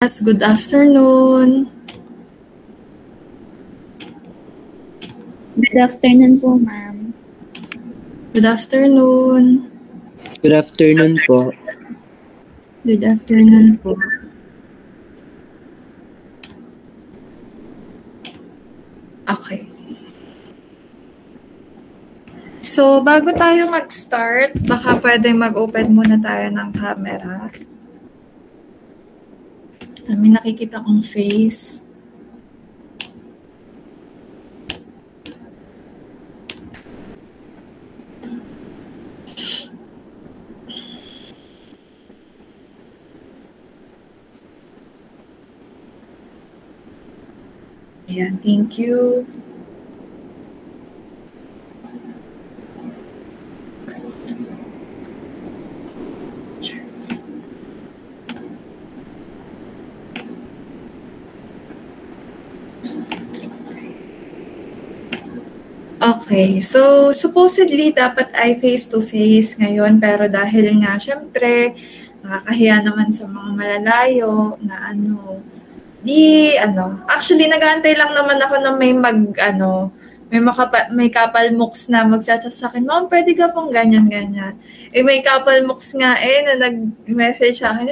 class. Good afternoon. Good afternoon po, ma'am. Good afternoon. Good afternoon po. Good afternoon po. Okay. So, bago tayo mag-start, baka pwedeng mag-open muna tayo ng camera. May nakikita kong face. Ayan, thank you. Okay, so supposedly dapat ay face-to-face ngayon, pero dahil nga syempre nakakahiya naman sa mga malalayo na actually nag-aantay lang naman ako na may couple mooks na magchat sa akin, Ma'am, pwede ka pong ganyan. May couple mooks nga na nag-message sa akin,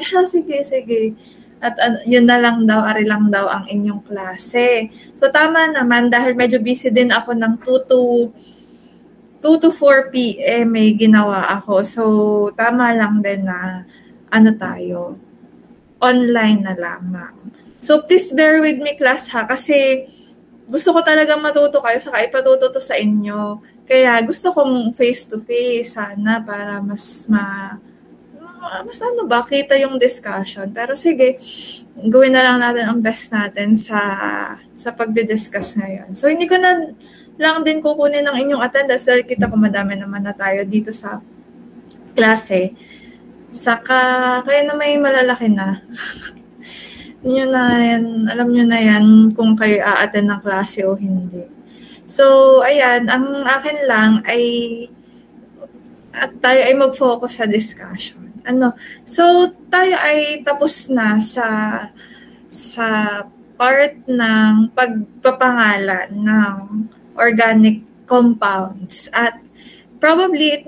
sige. At yun na lang daw, ari lang daw ang inyong klase. So tama naman, dahil medyo busy din ako ng 2 to 4 p.m. may ginawa ako. So tama lang din na tayo, online na lamang. So please bear with me, class, ha, kasi gusto ko talaga matuto kayo, saka ipatuto to sa inyo. Kaya gusto kong face-to-face sana para mas kita yung discussion. Pero sige, gawin na lang natin ang best natin sa pagdi-discuss ngayon. So hindi ko na lang din kukunin ng inyong attendance dahil kita ko madami naman na tayo dito sa klase. Saka kayo na may malalaki na. Alam nyo na yan kung kayo a-attend ng klase o hindi. So ayan, ang akin lang ay tayo ay mag-focus sa discussion. So tayo ay tapos na sa part ng pagpapangalan ng organic compounds, at probably it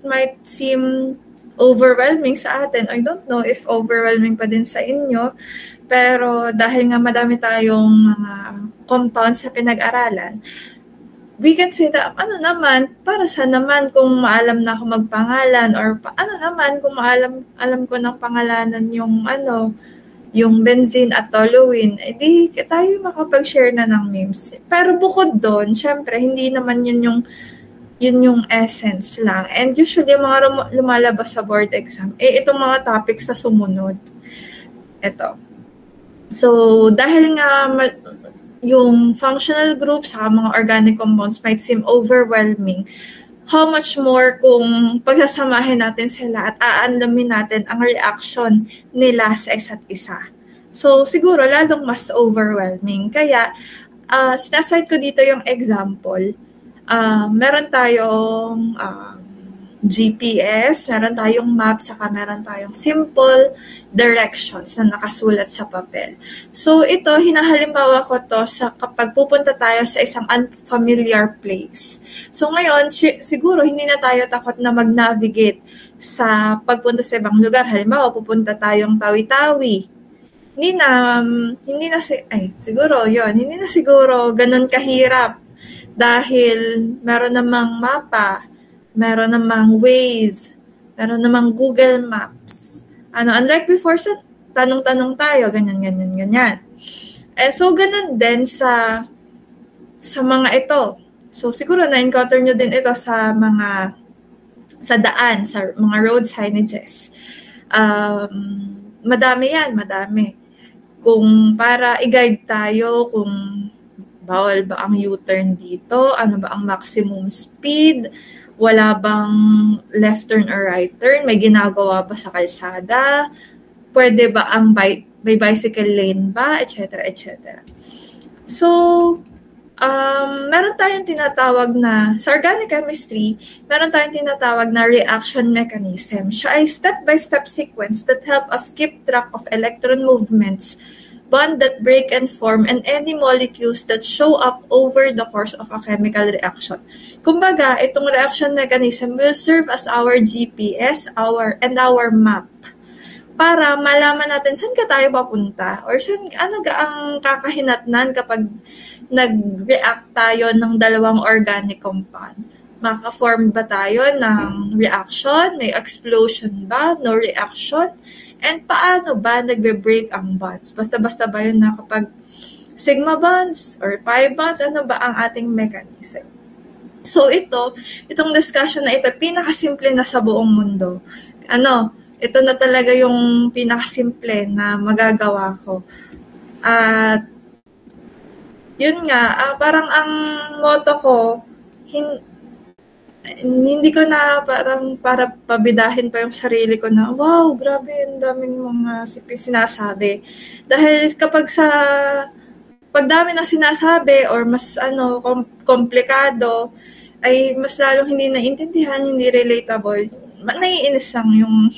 might seem overwhelming sa atin. I don't know if overwhelming pa din sa inyo, pero dahil nga madami tayong mga compounds sa pinag-aralan, we can say that, para sa naman kung maalam na ako magpangalan, or naman kung alam ko ng pangalanan yung benzene at toluene, edi tayo makapag-share na ng memes. Pero bukod doon, syempre, hindi naman yun yung essence lang. And usually, yung mga lumalabas sa board exam, itong mga topics na sumunod. Ito. So, dahil nga yung functional groups sa mga organic compounds might seem overwhelming, how much more kung pagsasamahin natin sila at aanlamin natin ang reaction nila sa isa't isa. So, siguro lalong mas overwhelming. Kaya, sinaside ko dito yung example. Meron tayong GPS, meron tayong map, saka meron tayong simple directions na nakasulat sa papel. So ito, hinahalimbawa ko to sa kapag pupunta tayo sa isang unfamiliar place. So ngayon, siguro hindi na tayo takot na mag-navigate sa pagpunta sa ibang lugar. Halimbawa, pupunta tayong Tawi-Tawi. Hindi na siguro ganun kahirap dahil meron namang mapa, meron namang Waze, meron namang Google Maps. Unlike before, sa tanong-tanong tayo, ganyan. So, ganun din sa mga ito. So, siguro na-encounter nyo din ito sa daan, sa mga road signages. Madami yan. Kung para i-guide tayo kung bawal ba ang U-turn dito, ano ba ang maximum speed, wala bang left turn or right turn? May ginagawa ba sa kalsada? Pwede ba may bicycle lane ba? Etc. So, meron tayong tinatawag na, sa organic chemistry, meron tayong tinatawag na reaction mechanism. Siya ay step-by-step sequence that help us keep track of electron movements, bond that break and form, and any molecules that show up over the course of a chemical reaction. Kumbaga, itong reaction mechanism will serve as our GPS and our map para malaman natin saan ka tayo papunta or ano ang kakahinatnan kapag nag-react tayo ng dalawang organic compound. Maka-form ba tayo ng reaction? May explosion ba? No reaction? And paano ba nagbe-break ang bonds? Basta-basta ba yun na kapag sigma bonds or pi bonds? Ano ba ang ating mechanism? So itong discussion na ito, pinakasimple na sa buong mundo. Ito na talaga yung pinakasimple na magagawa ko. At yun nga, parang ang motto ko, hindi ko na parang para pabidahin pa yung sarili ko na, wow, grabe, ang daming mga sinasabi. Dahil kapag pag dami na sinasabi or mas komplikado, ay mas lalong hindi naintindihan, hindi relatable. Naiinis lang yung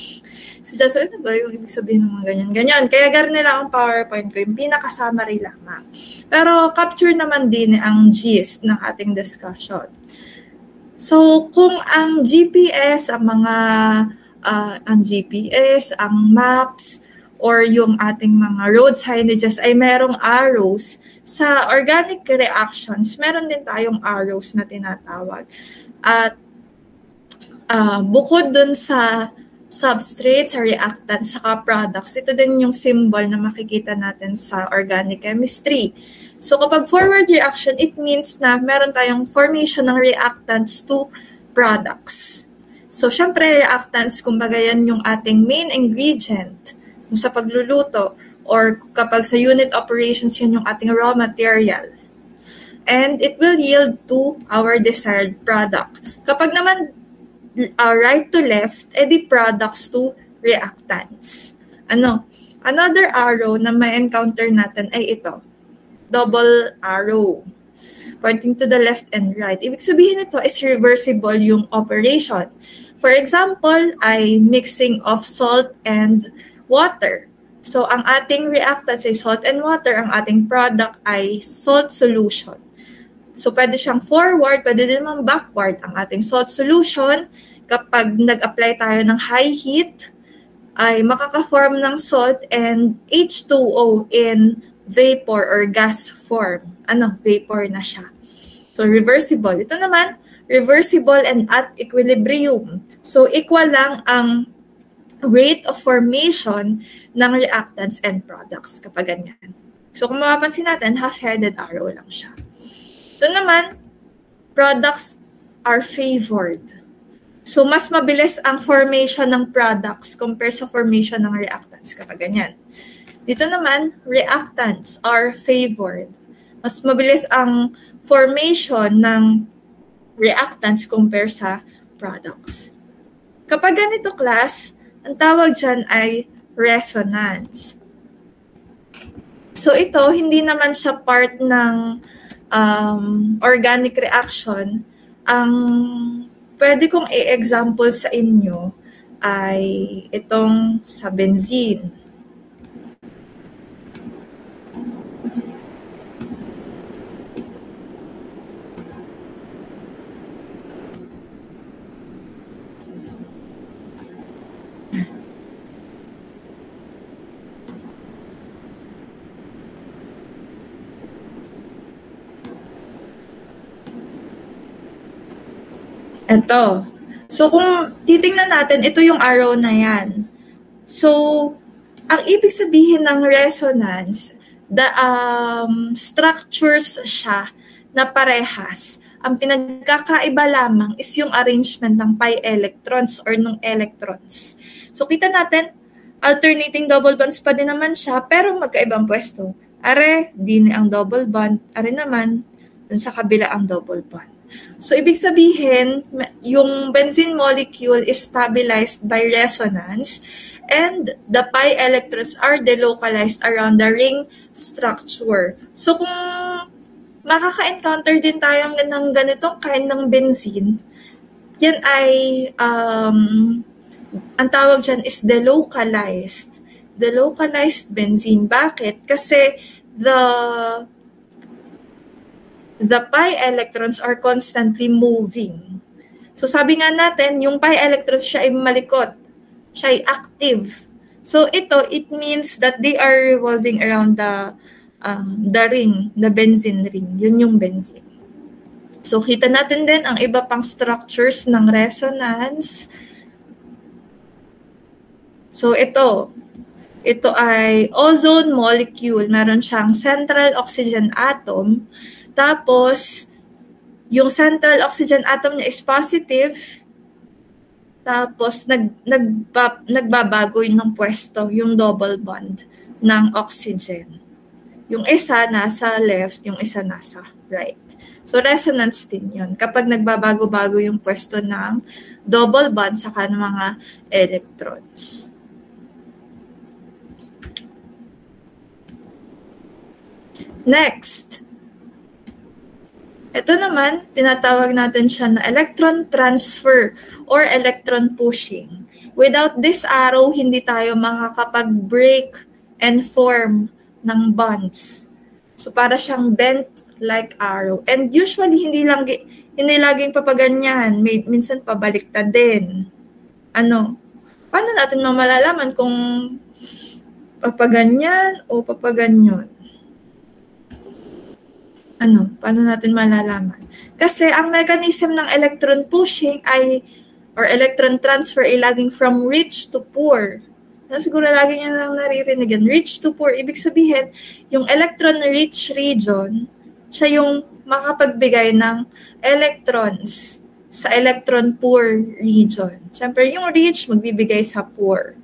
so ano ba yung ibig sabihin ng mga ganyan. Kaya nila ang PowerPoint ko, yung pinaka-summary lamang. Pero capture naman din ang gist ng ating discussion. So kung ang GPS, ang maps, or yung ating mga road signages ay merong arrows, sa organic reactions, meron din tayong arrows na tinatawag. At bukod dun sa substrate, sa reactants, saka products, ito din yung symbol na makikita natin sa organic chemistry. So kapag forward reaction, it means na meron tayong formation ng reactants to products. So syempre reactants, kumbaga yan yung ating main ingredient sa pagluluto, or kapag sa unit operations, yan yung ating raw material. And it will yield to our desired product. Kapag naman right to left, edi products to reactants. Another arrow na may encounter natin ay ito. Double arrow. Pointing to the left and right. Ibig sabihin nito is reversible yung operation. For example, ay mixing of salt and water. So, ang ating reactants ay salt and water. Ang ating product ay salt solution. So, pwede siyang forward, pwede din naman backward. Ang ating salt solution, kapag nag-apply tayo ng high heat, ay makaka-form ng salt and H2O in vapor or gas form. Vapor na siya. So, reversible. Ito naman, reversible and at equilibrium. So, equal lang ang rate of formation ng reactants and products kapag ganyan. So, kung mapapansin natin, half-headed arrow lang siya. Ito naman, products are favored. So, mas mabilis ang formation ng products compare sa formation ng reactants kapag ganyan. Dito naman, reactants are favored. Mas mabilis ang formation ng reactants compare sa products. Kapag ganito, class, ang tawag dyan ay resonance. So, ito, hindi naman siya part ng organic reaction. Ang pwede kong i-example sa inyo ay itong sa benzene. Ito. So, kung titingnan natin, ito yung arrow na yan. So, ang ibig sabihin ng resonance, structures siya na parehas. Ang pinagkakaiba lamang is yung arrangement ng pi electrons or ng electrons. So, kita natin, alternating double bonds pa din naman siya, pero magkaibang pwesto. Are, din ang double bond. Are naman, dun sa kabila ang double bond. So, ibig sabihin, yung benzene molecule is stabilized by resonance and the pi electrons are delocalized around the ring structure. So, kung makaka-encounter din tayo ng ganitong kind ng benzene. Yan ay, ang tawag dyan is delocalized. Delocalized benzene. Bakit? Kasi the pi electrons are constantly moving. So sabi nga natin, yung pi electrons siya ay malikot. Siya ay active. So it means that they are revolving around the ring, the benzene ring. Yun yung benzene. So kita natin din ang iba pang structures ng resonance. So ito ay ozone molecule. Meron siyang central oxygen atom. Tapos, yung central oxygen atom niya is positive. Tapos, nagbabago yun ng pwesto, yung double bond ng oxygen. Yung isa nasa left, yung isa nasa right. So, resonance din yun. Kapag nagbabago-bago yung pwesto ng double bond sa ng mga electrons. Next. Ito naman, tinatawag natin siya na electron transfer or electron pushing. Without this arrow, hindi tayo makakapag-break and form ng bonds. So para siyang bent like arrow. And usually hindi laging papaganyan, minsan pabaliktad din. Paano natin malalaman kung papaganyan o papaganyan? Paano natin malalaman? Kasi ang mechanism ng electron pushing or electron transfer ay laging from rich to poor. Siguro lagi niyo lang naririnig yan. Rich to poor, ibig sabihin, yung electron-rich region, siya yung makapagbigay ng electrons sa electron-poor region. Siyempre, yung rich magbibigay sa poor.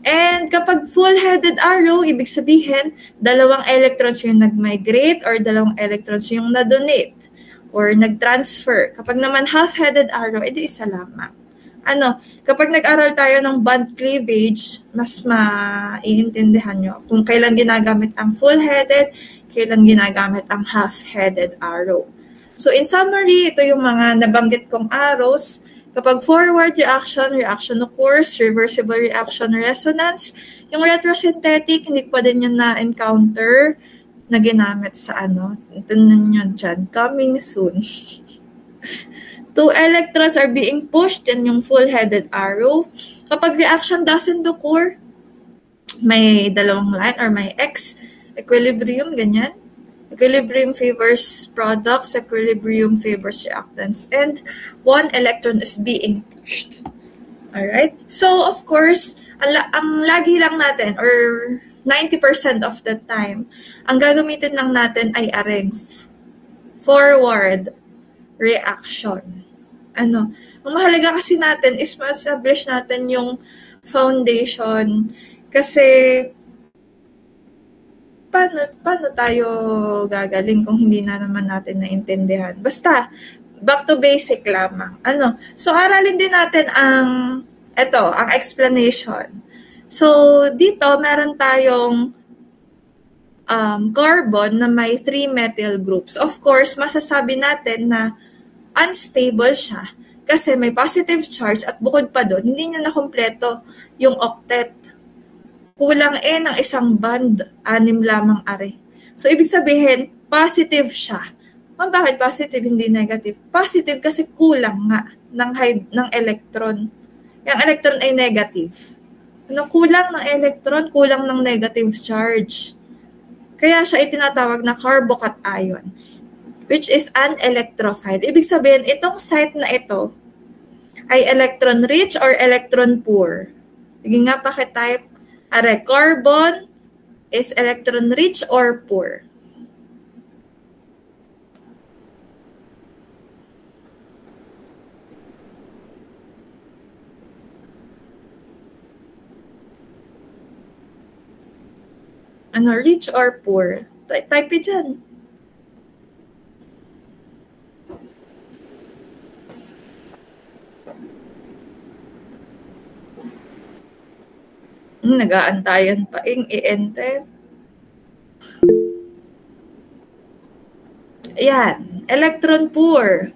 And kapag full-headed arrow, ibig sabihin, dalawang electrons yung nag-migrate or dalawang electrons yung na-donate or nag-transfer. Kapag naman half-headed arrow, edi isa lamang. Kapag nag-aral tayo ng bond cleavage, mas maiintindihan nyo kung kailan ginagamit ang full-headed, kailan ginagamit ang half-headed arrow. So in summary, ito yung mga nabanggit kong arrows. Kapag forward reaction occurs, reversible reaction, resonance. Yung retrosynthetic, hindi pa din yun na-encounter na ginamit sa Tignan nyo dyan, coming soon. Two electrons are being pushed, yan yung full-headed arrow. Kapag reaction doesn't occur, may dalawang line or may X, equilibrium, ganyan. Equilibrium favors products, equilibrium favors reactants, and one electron is being pushed. Alright? So, of course, ang lagi lang natin, or 90% of the time, ang gagamitin lang natin ay areng forward reaction. Ang mahalaga kasi natin is ma-establish natin yung foundation kasi paano tayo gagaling kung hindi na naman natin naintindihan? Basta, back to basic lamang. So, aralin din natin ang explanation. So, dito, meron tayong carbon na may 3 methyl groups. Of course, masasabi natin na unstable siya kasi may positive charge at bukod pa doon, hindi niya nakompleto yung octet. Kulang ng isang bond, 6 lamang are. So, ibig sabihin, positive siya. Bakit positive, hindi negative? Positive kasi kulang nga ng electron. Yung electron ay negative. Kulang ng electron, kulang ng negative charge. Kaya siya ay tinatawag na carbocation, which is unelectrified. Ibig sabihin, itong site na ito ay electron-rich or electron-poor. Sige nga, pakitype. Carbon is electron-rich or poor? Rich or poor? Type it dyan. Nag-aantayan pa i-enter. Ayan, electron poor.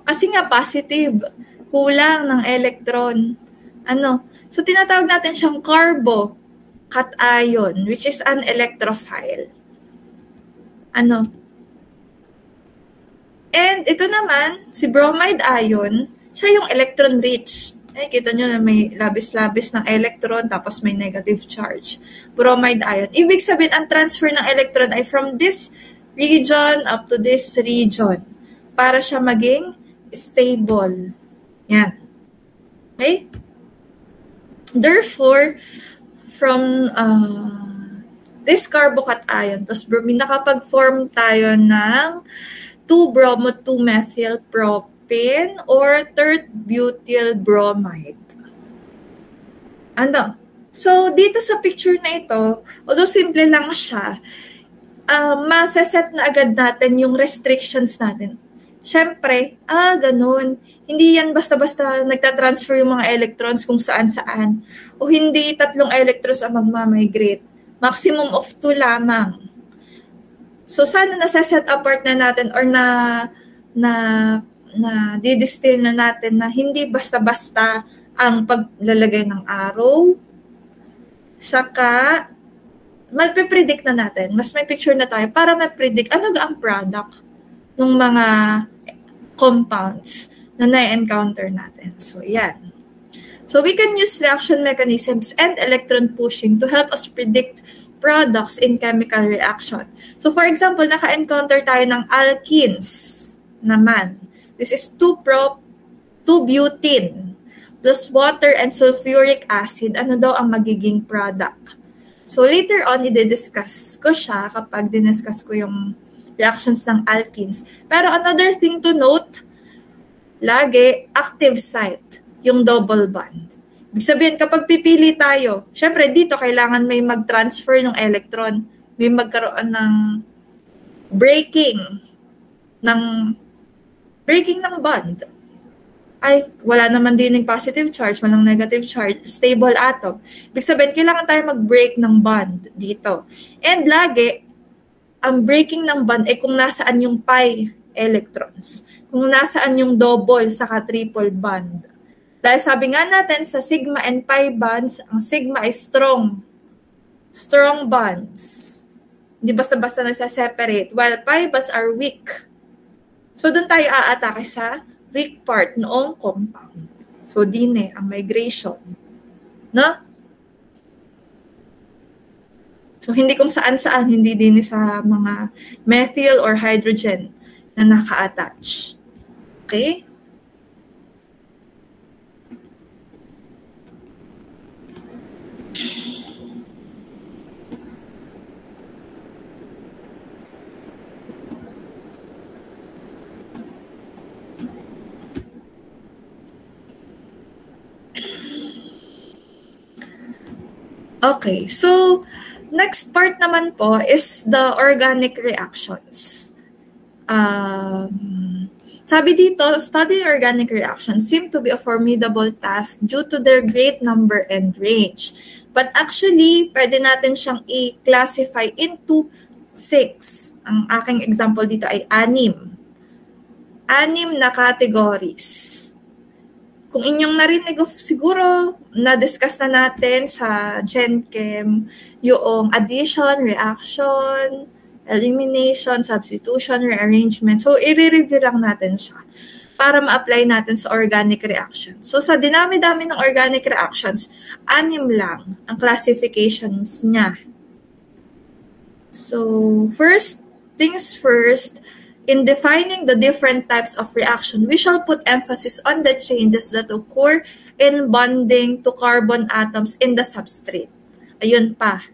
Kasi nga positive, kulang ng electron. So tinatawag natin siyang carbo-cation, which is an electrophile. And ito naman, si bromide ion, siya yung electron rich. Kita nyo na may labis-labis ng electron tapos may negative charge. Bromide ion. Ibig sabihin, ang transfer ng electron ay from this region up to this region para siya maging stable. Yan. Okay? Therefore, from this carbocation, tapos bromine, nakapag-form tayo ng 2-bromo-2-methyl-propane or tert-butyl bromide. So, dito sa picture na ito, although simple lang siya, masaset na agad natin yung restrictions natin. Siyempre, ganun. Hindi yan basta-basta nagtatransfer yung mga electrons kung saan-saan. O hindi 3 electrons ang magmamigrate. Maximum of 2 lamang. So, sana nasa-set apart na natin or na didistill na natin na hindi basta-basta ang paglalagay ng arrow. Saka, mag-predict na natin. Mas may picture na tayo para ma-predict ano ang product ng mga compounds na na-encounter natin. So, yan. So, we can use reaction mechanisms and electron pushing to help us predict products in chemical reaction. So, for example, naka-encounter tayo ng alkenes naman. This is 2-butene plus water and sulfuric acid. Ano daw ang magiging product? So, later on, i-discuss ko siya kapag diniscuss ko yung reactions ng alkenes. Pero another thing to note, lagi, active site, yung double bond. Ibig sabihin, kapag pipili tayo, syempre dito kailangan may mag-transfer ng electron, may magkaroon ng breaking ng bond. Ay, wala naman din ng positive charge, walang negative charge, stable atom. Ibig sabihin, kailangan tayo mag-break ng bond dito. And lagi, ang breaking ng bond ay kung nasaan yung pi electrons, kung nasaan yung double saka triple bond. Dahil sabi nga natin sa sigma and pi bonds, ang sigma ay strong bonds. Hindi basta-basta nagsa-separate, while pi bonds are weak. So, doon tayo aatake sa weak part noong compound. So, din ang migration. No? So, hindi kung saan-saan, hindi din sa mga methyl or hydrogen na naka-attach. Okay? Okay, so next part naman po is the organic reactions. Sabi dito, studying organic reactions seem to be a formidable task due to their great number and range. But actually, pwede natin siyang i-classify into 6. Ang aking example dito ay 6. 6 na categories. Kung inyong narinig, siguro na-discuss na natin sa Gen Chem yung addition, reaction, elimination, substitution, rearrangement. So, i-review lang natin siya para ma-apply natin sa organic reactions. So, sa dinami-dami ng organic reactions, 6 lang ang classifications niya. So, first things first, in defining the different types of reaction, we shall put emphasis on the changes that occur in bonding to carbon atoms in the substrate. Ayun pa.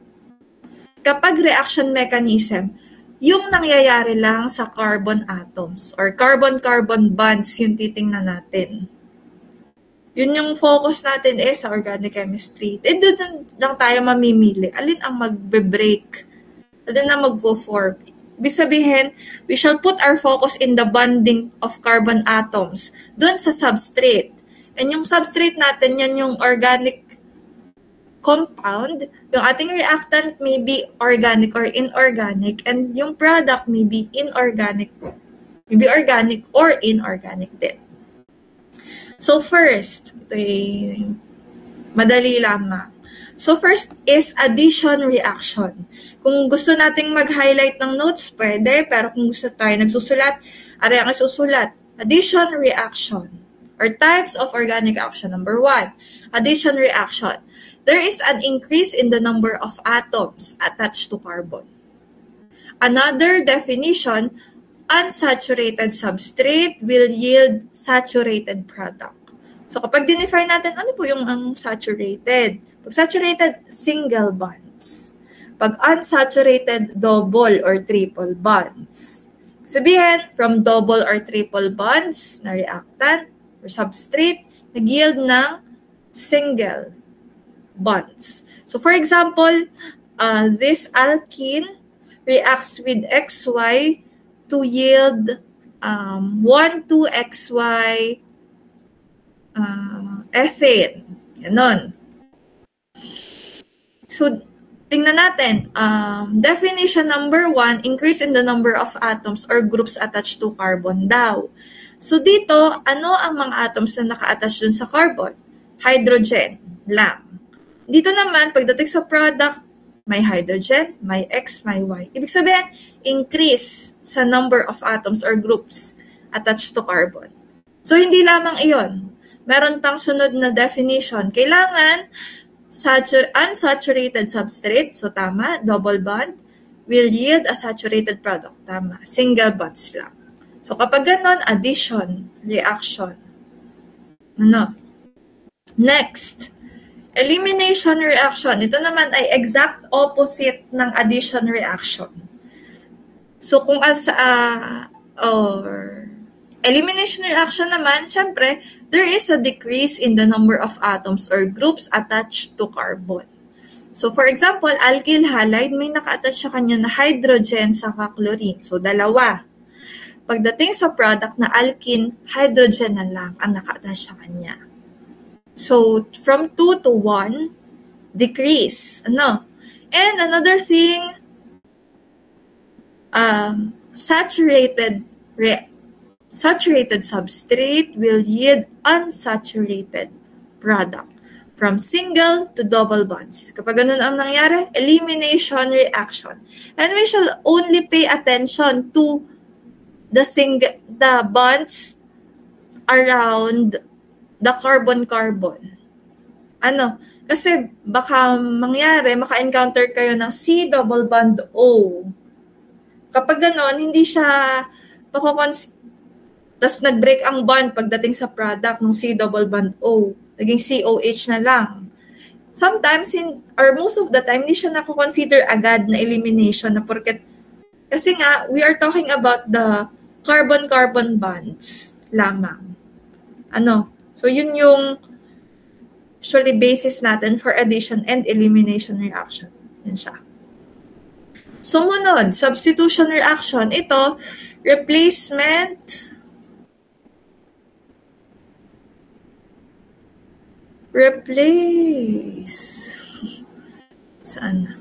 Kapag reaction mechanism, yung nangyayari lang sa carbon atoms or carbon-carbon bonds yung titingnan natin. Yun yung focus natin sa organic chemistry. Doon lang tayo mamimili. Alin ang magbe-break? Alin ang mag-form? Ibig sabihin, we shall put our focus in the bonding of carbon atoms doon sa substrate. And yung substrate natin, yan yung organic compound, yung ating reactant may be organic or inorganic, and yung product may be inorganic, maybe organic or inorganic din. So first, ito ay madali lamang. So first is addition reaction. Kung gusto nating mag-highlight ng notes, pwede, pero kung gusto tayo nagsusulat, ang isusulat, addition reaction or types of organic action. Number 1, addition reaction. There is an increase in the number of atoms attached to carbon. Another definition, unsaturated substrate will yield saturated product. So kapag dinefine natin, ano po yung unsaturated? Pag saturated, single bonds. Pag unsaturated, double or triple bonds. Sabihin, from double or triple bonds na reactant or substrate, nag-yield ng single bonds. So for example, this alkene reacts with XY to yield 1,2-XY ethane. Ganon. So, tingnan natin. Definition number 1, increase in the number of atoms or groups attached to carbon daw. So, dito, ano ang mga atoms na naka-attach dun sa carbon? Hydrogen lang. Dito naman, pagdating sa product, may hydrogen, may X, may Y. Ibig sabihin, increase sa number of atoms or groups attached to carbon. So, hindi lamang iyon. Meron pang sunod na definition. Kailangan unsaturated substrate, so tama, double bond, will yield a saturated product. Tama, single bonds lang. So, kapag ganon, addition, reaction. Next, elimination reaction. Ito naman ay exact opposite ng addition reaction. So, kung elimination reaction naman, syempre, there is a decrease in the number of atoms or groups attached to carbon. So, for example, alkyl halide, may naka-attach sa kanya na hydrogen saka chlorine. So, dalawa. Pagdating sa product na alkene, hydrogen na lang ang naka-attach sa kanya. So, from 2 to 1, decrease. And another thing, saturated substrate will yield unsaturated product from single to double bonds. Kapag ganun ang nangyari, elimination reaction. And we shall only pay attention to the bonds around the carbon-carbon. Kasi baka mangyari, maka-encounter kayo ng C double bond O. Kapag ganon, hindi siya tapos nag-break ang bond pagdating sa product ng C double bond O. Naging COH na lang. Sometimes, or most of the time, hindi siya nako-consider agad na elimination na porket kasi nga, we are talking about the carbon-carbon bonds lamang. So, yun yung usually basis natin for addition and elimination reaction. Yan siya. Sumunod, substitution reaction. Ito, replace. Saan na?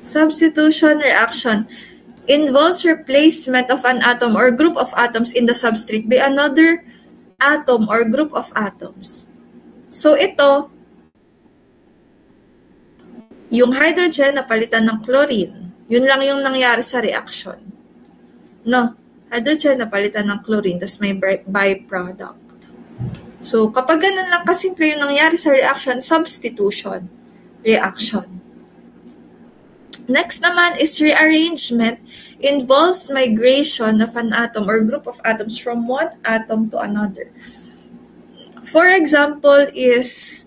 Substitution reaction involves replacement of an atom or group of atoms in the substrate by another atom or group of atoms. So ito, yung hydrogen napalitan ng chlorine. Yun lang yung nangyari sa reaction. Hydrogen napalitan ng chlorine, tas may byproduct. So kapag ganun lang kasimple yung nangyari sa reaction, substitution reaction. Next naman is rearrangement. Involves migration of an atom or group of atoms from one atom to another. For example is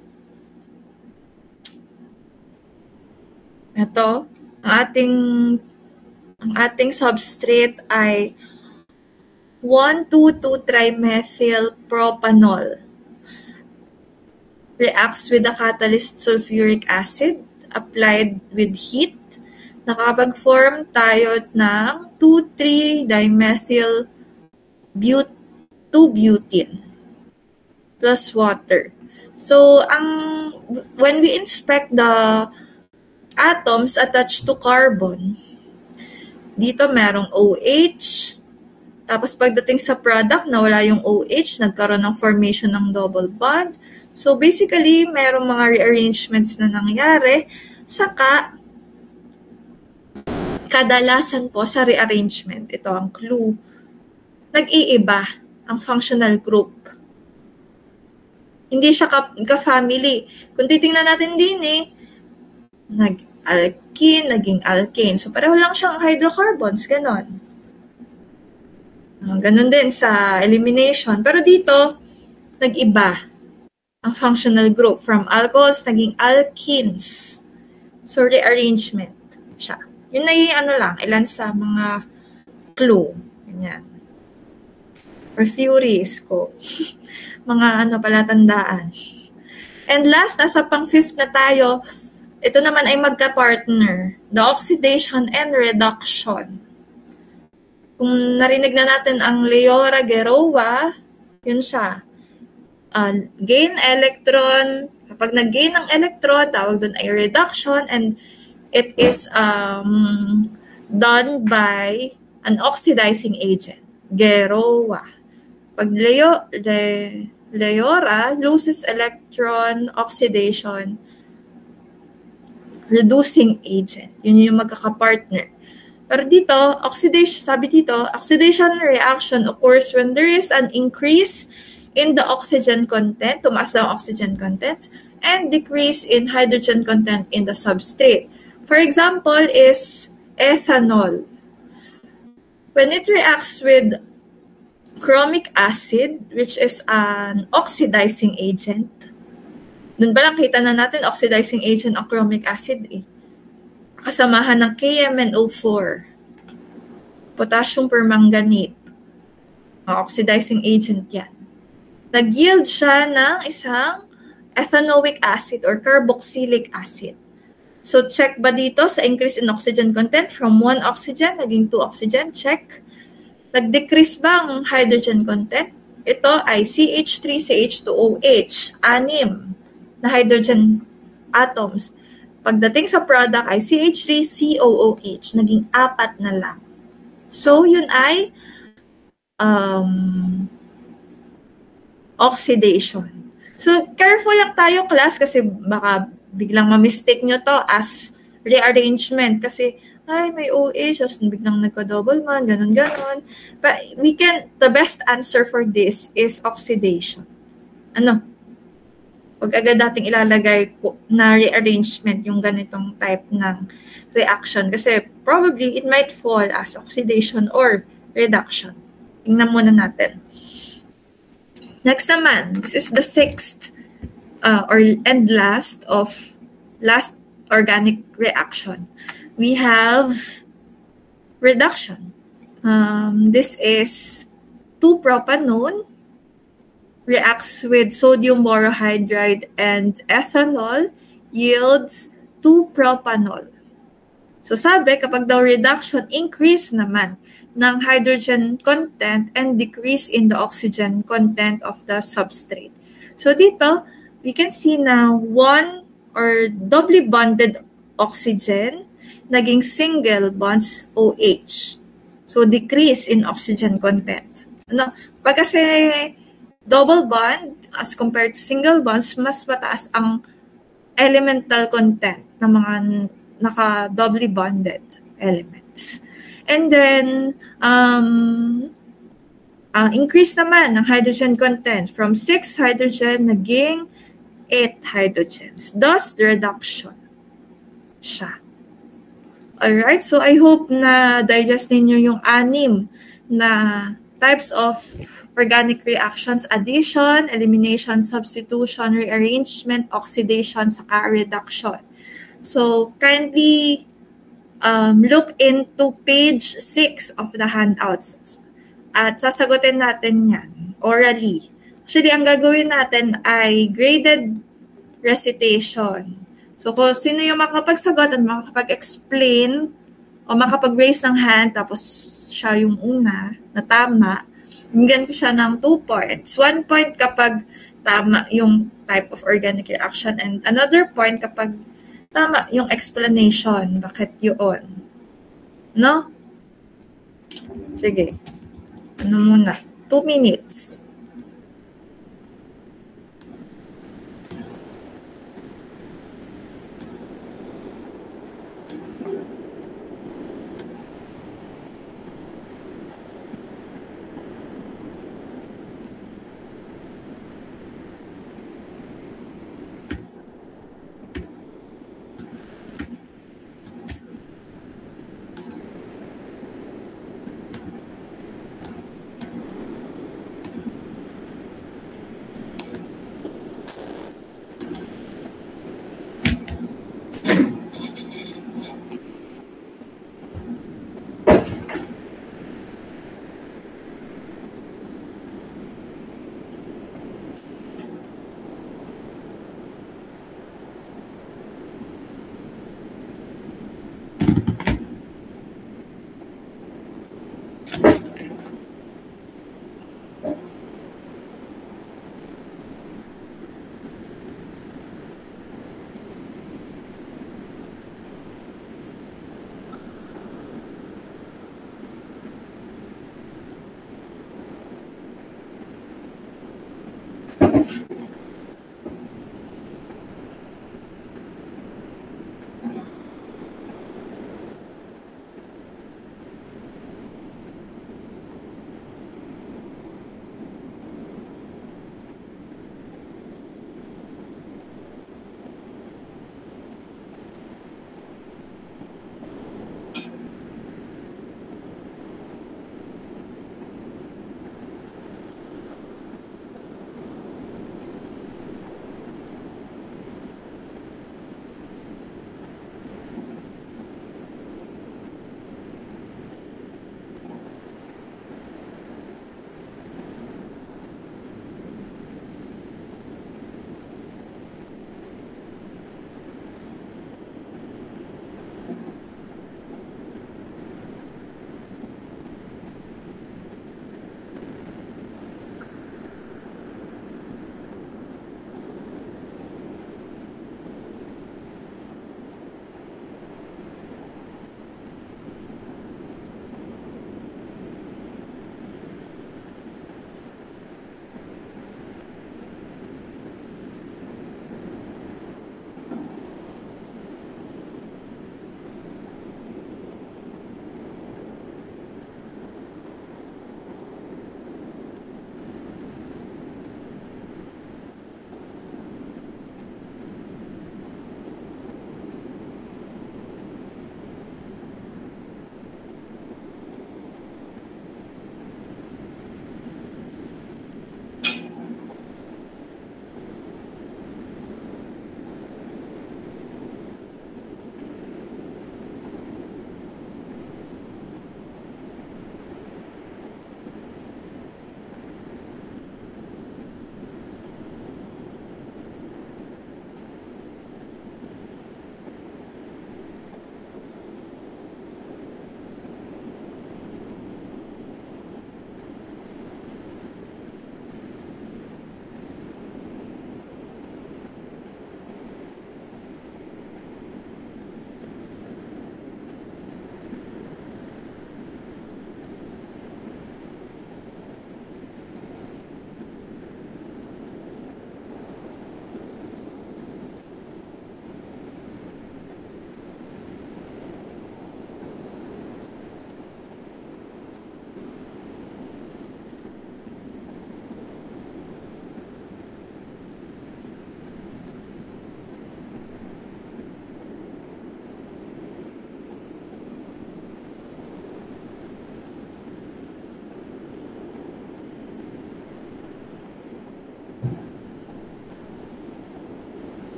ito, ang ating substrate ay 1,2,2-trimethyl propanol. Reacts with the catalyst sulfuric acid applied with heat. Nakapag-form tayo ng 2,3-dimethyl 2-butene plus water. So, when we inspect the atoms attached to carbon, dito merong OH, tapos pagdating sa product, nawala yung OH, nagkaroon ng formation ng double bond. So, basically, merong mga rearrangements na nangyari, saka kadalasan po sa rearrangement, ito ang clue, nag-iiba ang functional group. Hindi siya ka-family. Kung titingnan natin din nag-alkene, naging alkane. So, pareho lang siyang hydrocarbons, ganon. Ganon din sa elimination. Pero dito, nag-iba ang functional group. From alcohols, naging alkenes. So, rearrangement siya. Yun na ilan sa mga clue. Ganyan. Or theories ko. Mga palatandaan. And last, nasa pang-fifth na tayo, ito naman ay magka-partner. The oxidation and reduction. Kung narinig na natin ang Leora-Geroa, yun siya. Gain electron. Kapag nag-gain ng electron, tawag doon ay reduction, and it is done by an oxidizing agent. Geroa. Pag Leora loses electron oxidation, reducing agent. Yun yung magkaka-partner. Pero dito, oxidation reaction occurs when there is an increase in the oxygen content, tumaas ang oxygen content, and decrease in hydrogen content in the substrate. For example is ethanol. When it reacts with chromic acid, which is an oxidizing agent. Doon pa lang kita na natin, oxidizing agent ang chromic acid Kasamahan ng KMnO4. Potassium permanganate. Oxidizing agent yan. Nag-yield siya ng isang ethanoic acid or carboxylic acid. So, check ba dito sa increase in oxygen content from 1 oxygen, naging 2 oxygen? Check. Nag-decrease ba ang hydrogen content? Ito ay CH3CH2OH, 6 na hydrogen atoms. Pagdating sa product ay CH3COOH, naging 4 na lang. So, yun ay oxidation. So, careful lang tayo, class, kasi baka biglang ma-mistake nyo to as rearrangement. Kasi, may OH, biglang nagka-double bond, ganon. But the best answer for this is oxidation. Huwag agad nating ilalagay na rearrangement yung ganitong type ng reaction. Kasi probably it might fall as oxidation or reduction. Tingnan muna natin. Next naman, this is the sixth and last organic reaction. We have reduction. This is 2-propanone reacts with sodium borohydride and ethanol, yields 2-propanol. So sabi, kapag daw reduction, increase naman ng hydrogen content and decrease in the oxygen content of the substrate. So dito, we can see na one or doubly bonded oxygen naging single bonds OH. So, decrease in oxygen content. Pag kasi double bond as compared to single bonds, mas mataas ang elemental content ng mga naka-doubly bonded elements. And then, increase naman ng hydrogen content from 6 hydrogen naging 8 hydrogens. Thus, the reduction siya. Alright, so I hope na digest ninyo yung 6 na types of organic reactions: addition, elimination, substitution, rearrangement, oxidation, saka reduction. So kindly look into page 6 of the handouts at sasagutin natin yan orally. Actually, ang gagawin natin ay graded recitation. So, kung sino yung makapagsagot at makapag-explain o makapag-raise ng hand, tapos siya yung una na tama, bigyan ko siya ng 2 points. 1 point kapag tama yung type of organic reaction. And another point, kapag tama yung explanation, bakit yun? No? Sige. Ano muna? 2 minutes.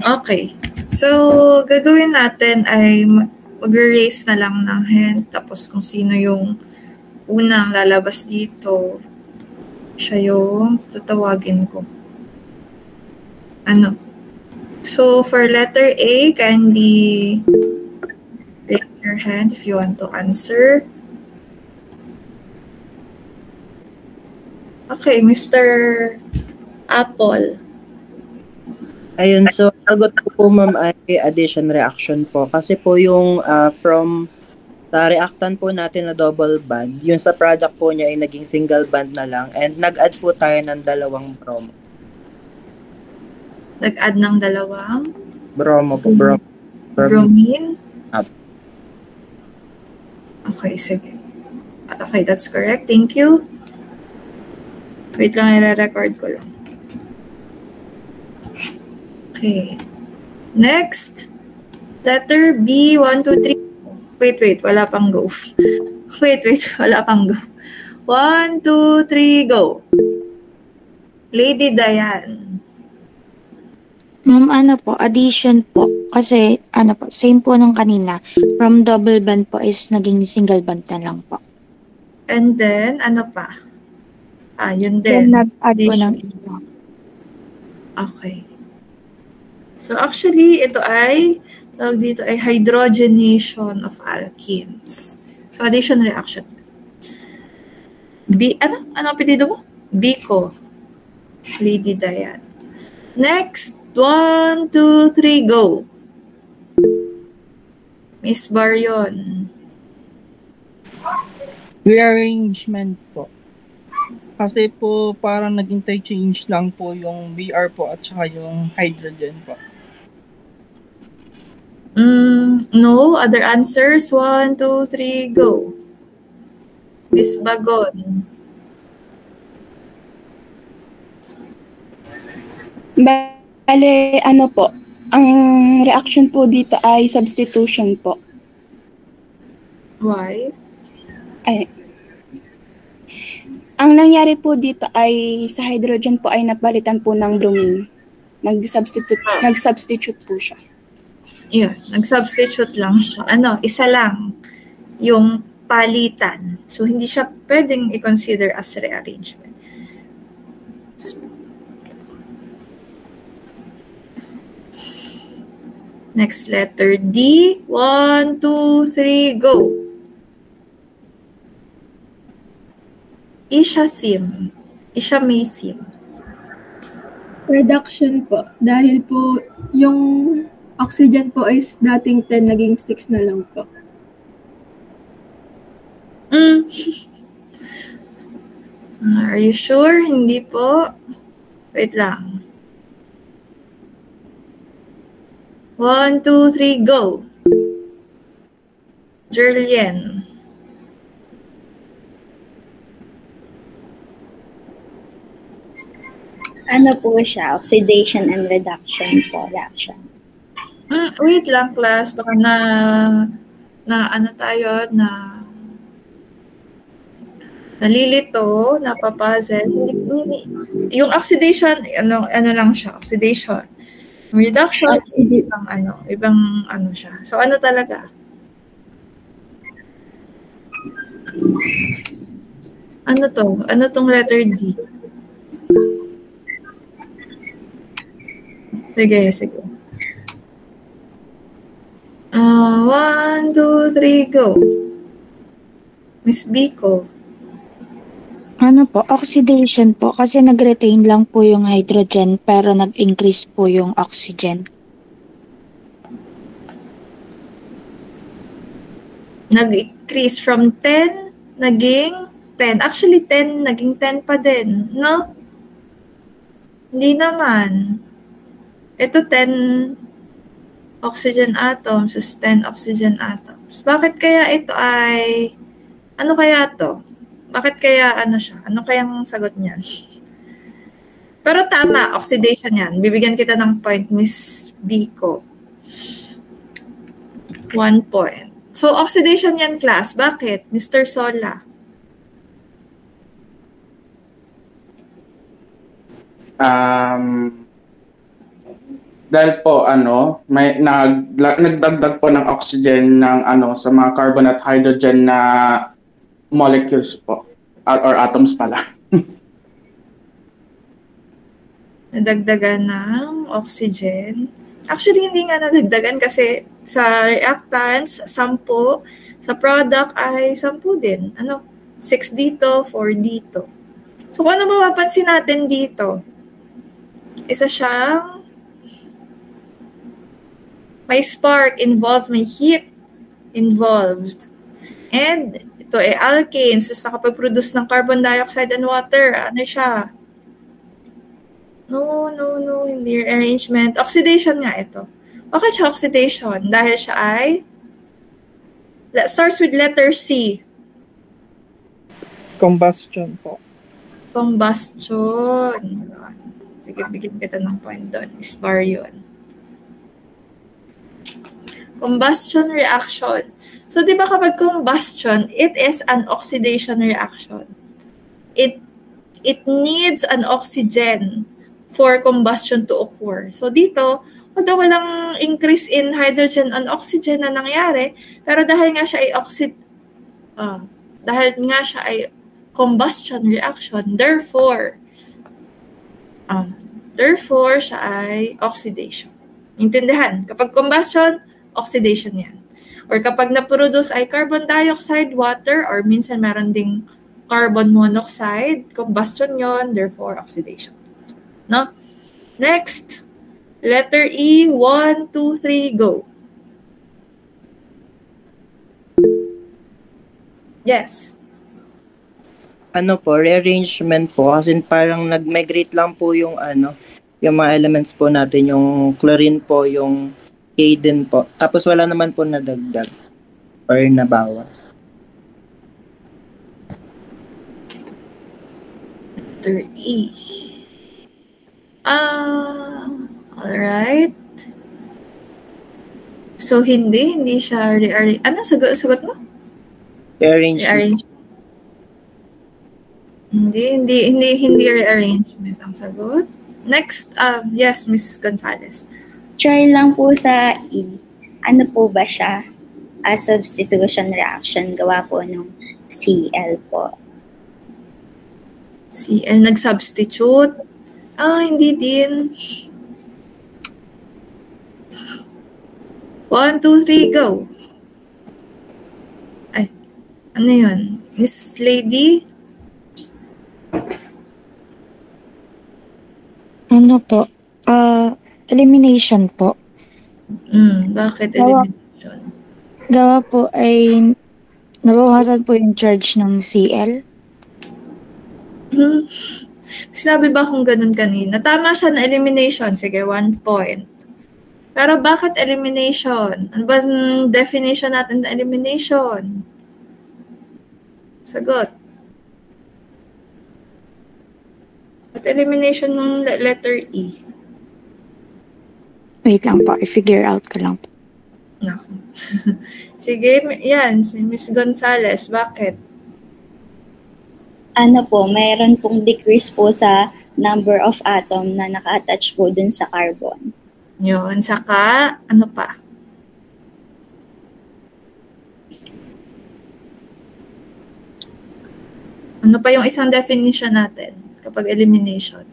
Okay. So, gagawin natin ay mag-raise na lang ng hand. Tapos kung sino yung unang lalabas dito, siya yung tatawagin ko. So, for letter A, kindly raise your hand if you want to answer. Okay, Mr. Apple. Ayun, so sagot ko po ma'am ay addition reaction po. Kasi po yung from sa reactant po natin na double bond, yung sa product po niya ay naging single bond na lang and nag-add po tayo ng dalawang bromo. Nag-add ng dalawang? Bromo po, Bromine? Okay, sige. Okay, that's correct. Thank you. Wait lang, i-record ko lang. Okay. Next. Letter B, 1, 2, 3. Wait, wala pang go. Wait, wala pang go. 1, 2, 3, go. Lady Diane. Ma'am, addition po. Kasi, same po nung kanina. From double band po is naging single band na lang po. And then, ano pa? Yun Then, din. nag-add po ng iba. Okay. So, actually, ito ay, tawag dito ay hydrogenation of alkenes. So, addition reaction. Ano apelido mo? Biko. Lady Diane. Next. 1, 2, 3, go. Miss Baryon. Rearrangement po. Kasi po parang nag-interchange lang po yung BR po at saka yung hydrogen po. No, other answers. 1, 2, 3, go. Miss Bagon. Bale, po, ang reaction po dito ay substitution po. Why? Ang nangyari po dito ay sa hydrogen po ay napalitan po ng bromine. Nag-substitute po siya. Yeah, nag-substitute lang siya. Isa lang yung palitan. So, hindi siya pwedeng i-consider as rearrangement. Next letter D. 1, 2, 3, go. Ishamesim. Reduction po. Dahil po yung oxygen po is dating 10, naging 6 na lang po. Are you sure? Hindi po. Wait lang. 1, 2, 3, go. Jerlien. Ano po siya? Oxidation and reduction po, reaction. Wait lang, class. Baka nalilito, napapuzzle. Yung oxidation, ano lang siya, oxidation. Reduction, ibang siya. So, ano talaga? Ano to? Ano tong letter D? Sige. 1, 2, 3, go. Miss Biko. Oxidation po. Kasi nag-retain lang po yung hydrogen pero nag-increase po yung oxygen. Nag-increase from 10, naging 10. Actually, 10, naging 10 pa din, no? Hindi naman. Ito 10 oxygen atoms, 10 oxygen atoms. Bakit kaya ito ay, ano kaya to? Bakit kaya siya? Ano kayang sagot niyan? Pero tama, oxidation yan. Bibigyan kita ng point, Miss Biko. 1 point. So, oxidation yan, class. Bakit? Mr. Sola. Dahil po may nagdagdag po ng oxygen ng sa mga carbon at hydrogen na molecules po or atoms pala. Nadagdagan ng oxygen. Actually, hindi nga nadagdagan kasi sa reactants, 10, sa product ay 10 din. 6 dito, 4 dito. So, kung ano mapapansin natin dito, isa siyang may spark involved, may heat involved. And ito ay alkanes, nakapag-produce ng carbon dioxide and water. Ano siya? No, hindi rearrangement. Oxidation nga ito. Bakit siya oxidation? Dahil siya ay, starts with letter C. Combustion po. Combustion. Sige, bigyan kita ng point doon. Is bar yun. Combustion reaction. So, di ba kapag combustion, it is an oxidation reaction. It needs an oxygen for combustion to occur. So, dito, although walang increase in hydrogen and oxygen na nangyari, pero dahil nga siya ay combustion reaction, therefore siya ay oxidation. Intindihan? Kapag combustion, oxidation yan. Or kapag na-produce ay carbon dioxide, water, or minsan meron ding carbon monoxide, combustion yon, therefore oxidation. No? Next, letter E, 1, 2, 3, go. Yes. Rearrangement po, kasi parang nag-migrate lang po yung yung mga elements po natin, yung chlorine po, yung K din po. Tapos wala naman po nadagdag or nabawas. Letter E. Alright. So, hindi siya rearrange. Ano, sagot mo? Rearrangement. Hindi rearrangement ang sagot. Next, yes, Ms. Gonzalez. Try lang po sa E. Ano po ba siya? Substitution reaction, gawa po ng Cl po. Cl, nag-substitute? Hindi din. 1, 2, 3, go. Ay, ano yun? Miss Lady? Ano po? Elimination po. Bakit elimination? Gawa po ay nabawasan po yung charge ng Cl. Sinabi ba kung ganun kanina? Tama siya na elimination. Sige, 1 point. Pero bakit elimination? Ano ba ang definition natin ng elimination? Sagot. At elimination ng letter E. Wait lang po, i-figure out ko lang po. Naku. Sige, yan. Si Ms. Gonzalez, bakit? Ano po, mayroon pong decrease po sa number of atom na naka-attach po dun sa carbon. Yun. Saka, ano pa? Ano pa yung isang definition natin kapag elimination?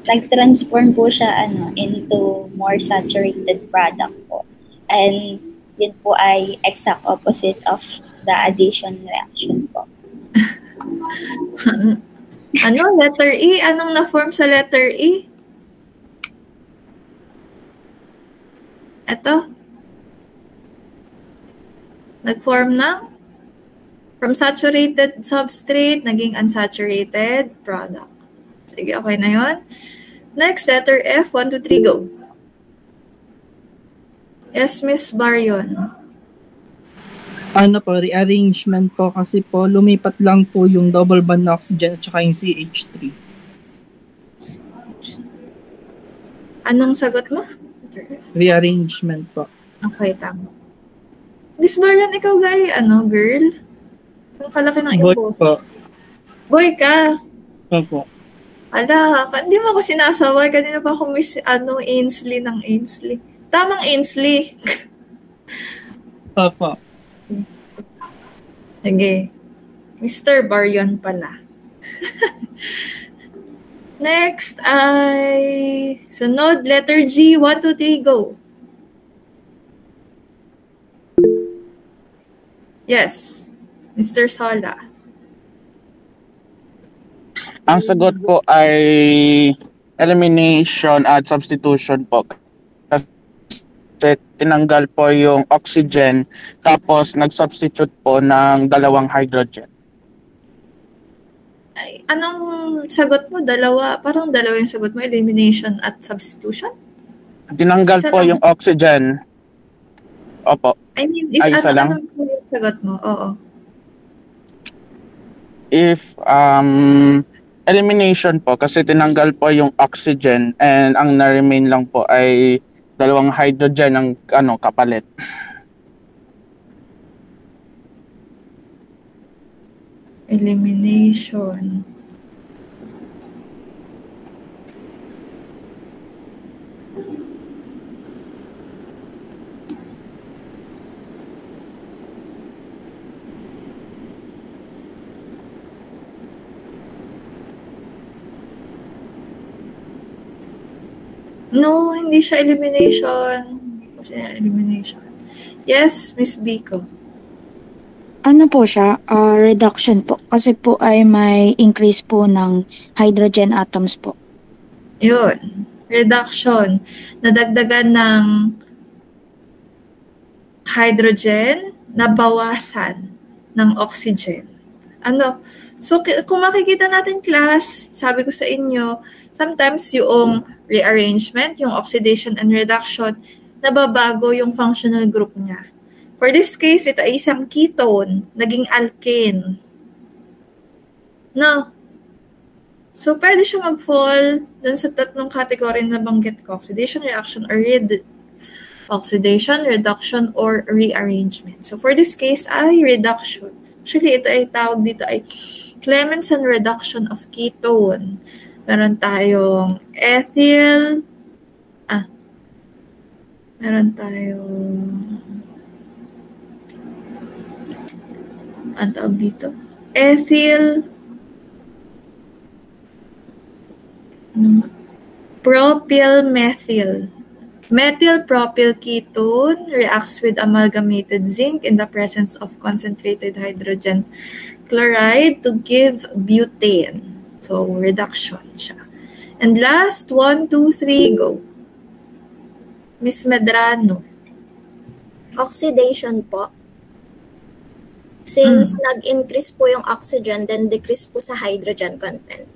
Nag-transform po siya into more saturated product po. And yun po ay exact opposite of the addition reaction po. Letter E? Anong na-form sa letter E? Ito? Nag-form ng? From saturated substrate, naging unsaturated product. Sige, okay na yun. Next, letter F. 1, 2, 3, go. Yes, Miss Baryon. Rearrangement po kasi po lumipat lang po yung double bond na oxygen at saka yung CH3. Anong sagot mo? Rearrangement po. Okay, tama. Miss Baryon, ikaw girl? Ang kalaki ng Boy impulse. po. Boy ka. Opo. Ala, hindi mo ako sinasaway. Kanina pa ako miss, Ainsley ng Ainsley. Tamang Ainsley. Opo. Sige. Mr. Baryon pala. Next ay sunod, letter G. 1, 2, 3, go. Yes. Mr. Sola. Ang sagot po ay elimination at substitution po. Kasi tinanggal po yung oxygen tapos nag-substitute po ng dalawang hydrogen. Ay, anong sagot mo? Parang dalawa yung sagot mo, elimination at substitution? Tinanggal Isa po lang. yung oxygen. Opo. I mean, Ay, isa lang? anong yung sagot mo? Oo. If elimination po kasi tinanggal po yung oxygen and ang na-remain lang po ay dalawang hydrogen ang kapalit. Elimination. No, hindi siya elimination. Hindi po siya elimination. Yes, Miss Biko. Ano po siya? Reduction po. Kasi po ay may increase po ng hydrogen atoms po. Yun. Reduction. Nadagdagan ng hydrogen, nabawasan ng oxygen. So, kung makikita natin class, sabi ko sa inyo, sometimes yung rearrangement, yung oxidation and reduction, nababago yung functional group niya. For this case, ito ay isang ketone, naging alkane. No? So, pwede siya mag-fall dun sa tatlong category na banggit ko, oxidation, reaction, or oxidation, reduction, or rearrangement. So, for this case, ay reduction. Actually, ito ay tawag dito ay Clemmensen reduction of ketone. Meron tayong ethyl. Meron tayong ang tawag dito. Ethyl. Propyl methyl. Methyl propyl ketone reacts with amalgamated zinc in the presence of concentrated hydrogen chloride to give butane. So, reduction siya. And last, 1, 2, 3, go. Miss Medrano. Oxidation po. Since nag-increase po yung oxygen, then decrease po sa hydrogen content.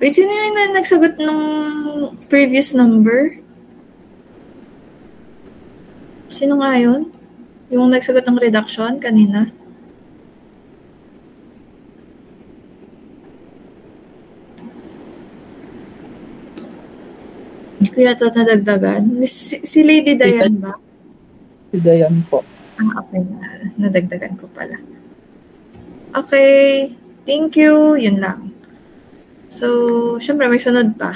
Wait, sino yung nagsagot ng previous number? Sino nga yun? Yung nagsagot ng reduction kanina? Hindi ko yata nadagdagan. Si Lady Diane ba? Si Dayan po. Okay. Nadagdagan ko pala. Okay. Thank you. Yun lang. So, syempre may sunod pa.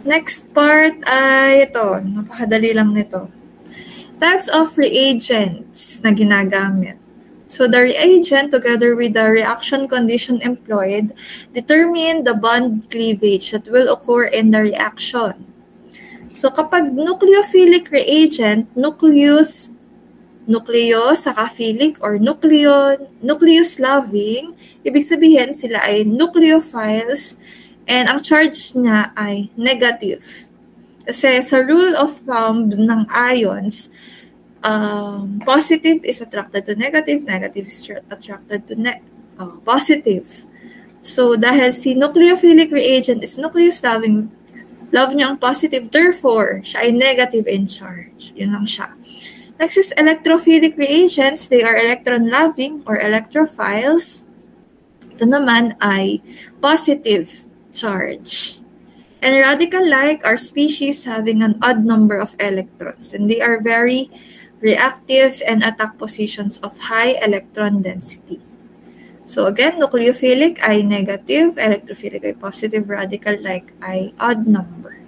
Next part ay ito. Napakadali lang nito. Types of reagents na ginagamit. So, the reagent together with the reaction condition employed determine the bond cleavage that will occur in the reaction. So, kapag nucleophilic reagent, nucleus saka philic or nucleus-loving, ibig sabihin sila ay nucleophiles and ang charge niya ay negative. Kasi sa rule of thumb ng ions, positive is attracted to negative, negative is attracted to positive. So, dahil si nucleophilic reagent is nucleus-loving, love niya ang positive, therefore, siya ay negative in charge. Yun lang siya. Next is electrophilic reagents. They are electron-loving or electrophiles. Ito naman ay positive charge. And radical-like are species having an odd number of electrons. And they are very reactive and attack positions of high electron density. So again, nucleophilic I negative, electrophilic I positive, radical like I odd number.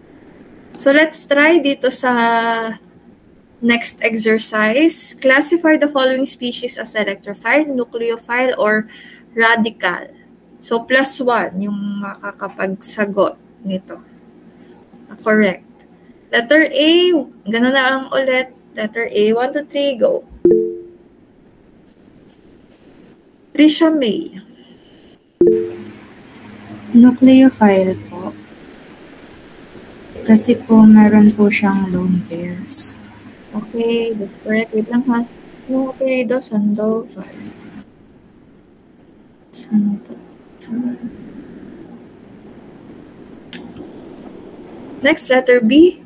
So let's try dito sa next exercise. Classify the following species as electrophile, nucleophile, or radical. So +1 yung makakapagsagot nito. Correct. Letter A, ganun na lang ulit. Letter A, 1, 2, 3, go. Trisha May. Nucleophile po. Kasi po meron po siyang lone pairs. Okay, that's correct. Wait lang ha. Yung apelido, Sandoval. Sandoval. Next, letter B.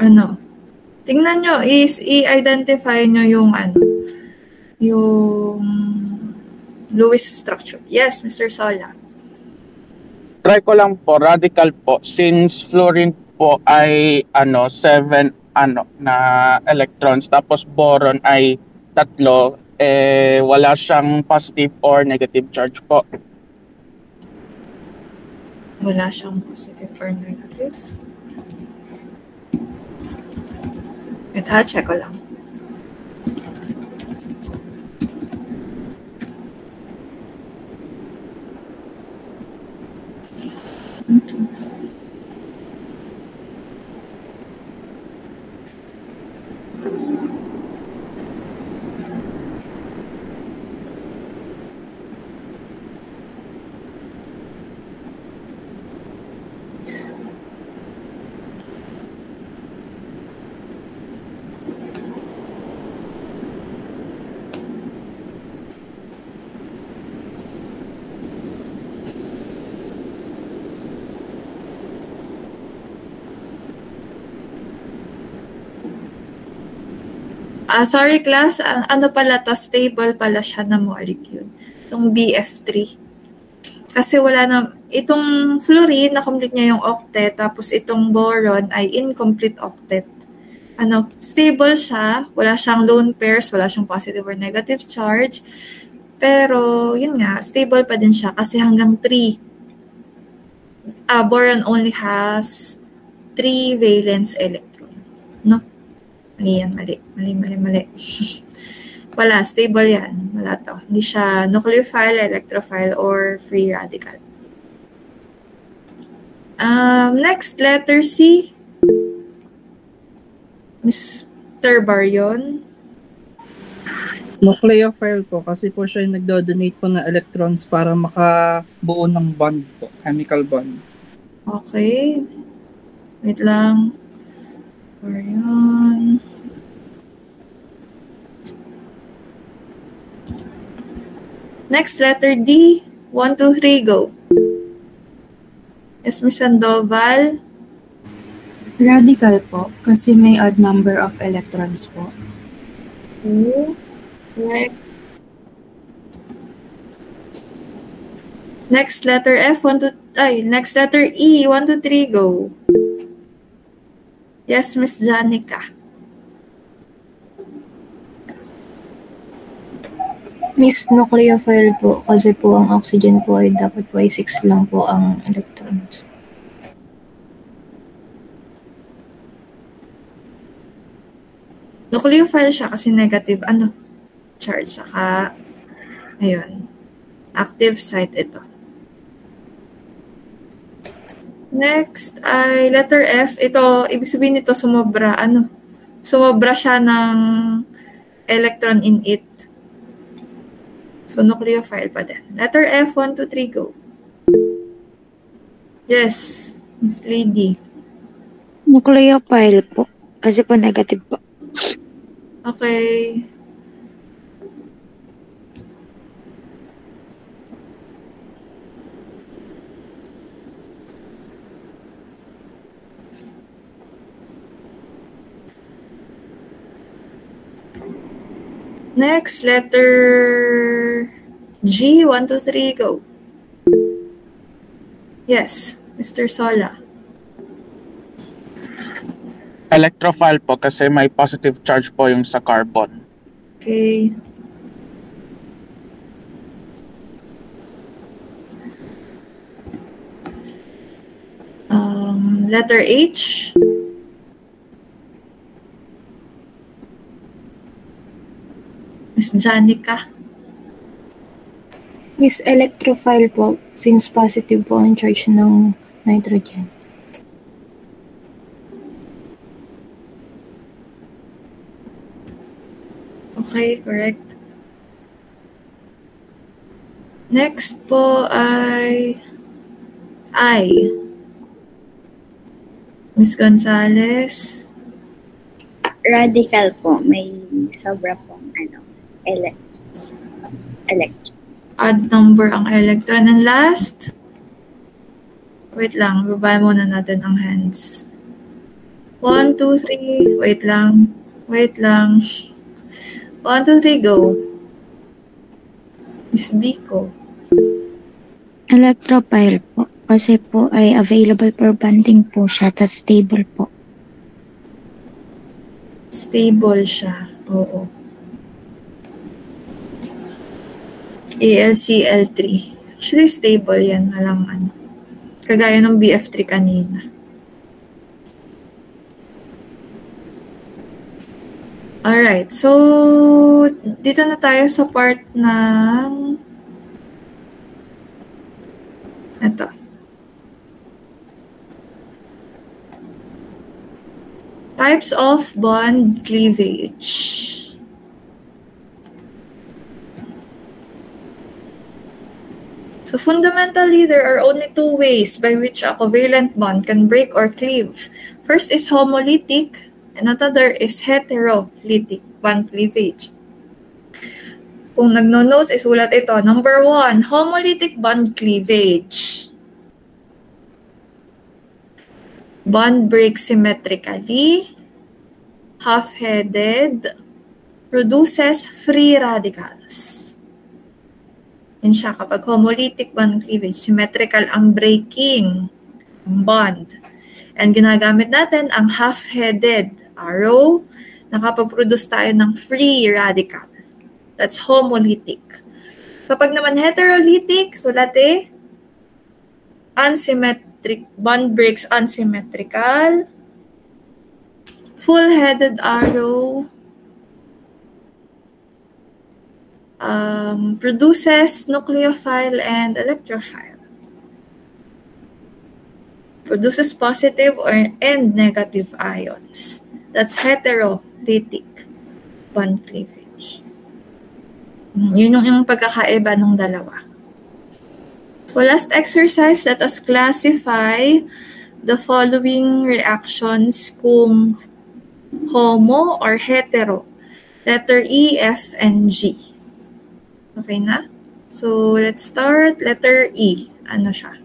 Ano? Tingnan nyo, i-identify nyo yung yung Lewis structure. Yes, Mr. Sola. Try ko lang po, radical po, since fluorine po ay 7 na electrons, tapos boron ay 3, wala siyang positive or negative charge po. Wala siyang positive or negative. Wait ha, check ko lang. Sorry class, ano pala to, stable pala siya na molecule. Itong BF3. Kasi wala na, itong fluorine, na-complete niya yung octet, tapos itong boron ay incomplete octet. Stable siya, wala siyang lone pairs, wala siyang positive or negative charge, pero yun nga, stable pa din siya kasi hanggang 3. Boron only has 3 valence electron. No? Mali yan, mali. Wala, stable yan. Wala to. Hindi siya nucleophile, electrophile, or free radical. Next, letter C. Mr. Baryon. Nucleophile po kasi po siya yung nagdo-donate po ng electrons para makabuo ng bond po, chemical bond. Okay. Wait lang. Baryon. Next, letter D. 1, 2, 3, go. Yes, Ms. Sandoval. Radical po, kasi may odd number of electrons po. Correct. Next, letter F. Next, letter E. 1, 2, 3, go. Yes, Ms. Janica. Miss nucleophile po, kasi po ang oxygen po ay dapat po ay 6 lang po ang electrons. Nucleophile siya kasi negative, charge, saka, ayun, active site ito. Next ay letter F. Ito, ibig sabihin nito sumobra, sumobra siya ng electron in it. So, nucleophile pa din. Letter F, 1, 2, 3, go. Yes, Miss Lady. Nucleophile po. Kasi po negative po. Okay. Next, letter G. 1, 2, 3, go. Yes, Mr. Sola. Electrophile po kasi may positive charge po yung sa carbon. Okay. Letter H. Miss Janica. Miss electrophile po, since positive po ang charge ng nitrogen. Okay, correct. Next po ay I. Miss Gonzales. Radical po, may sobra pong electrons. Odd number ang electron. And last, wait lang, babayan muna natin ang hands. 1, 2, 3, wait lang. 1, 2, 3, go. Miss Biko. Electrophile po. Kasi po ay available for bonding po siya. Tapos stable po. Stable siya. Oo. AlCl3. Actually, stable yan. Walang ano. Kagaya ng BF3 kanina. Alright. So, dito na tayo sa part ng ito. Types of bond cleavage. So fundamentally, there are only two ways by which a covalent bond can break or cleave. First is homolytic, and another is heterolytic bond cleavage. Kung nagno-notes, isulat ito. Number 1, homolytic bond cleavage. Bond breaks symmetrically, half-headed, produces free radicals. Yun siya, kapag homolytic bond cleavage, symmetrical ang breaking ng bond. And ginagamit natin ang half-headed arrow na kapag produce tayo ng free radical. That's homolytic. Kapag naman heterolytic, sulat unsymmetric. Bond breaks unsymmetrical, full-headed arrow, produces nucleophile and electrophile, produces positive and negative ions. That's heterolytic bond cleavage. Yun yung pagkakaiba ng dalawa. So last exercise, let us classify the following reactions kung homo or hetero. Letter E, F, and G. Okay na? So let's start. Letter E. Ano siya?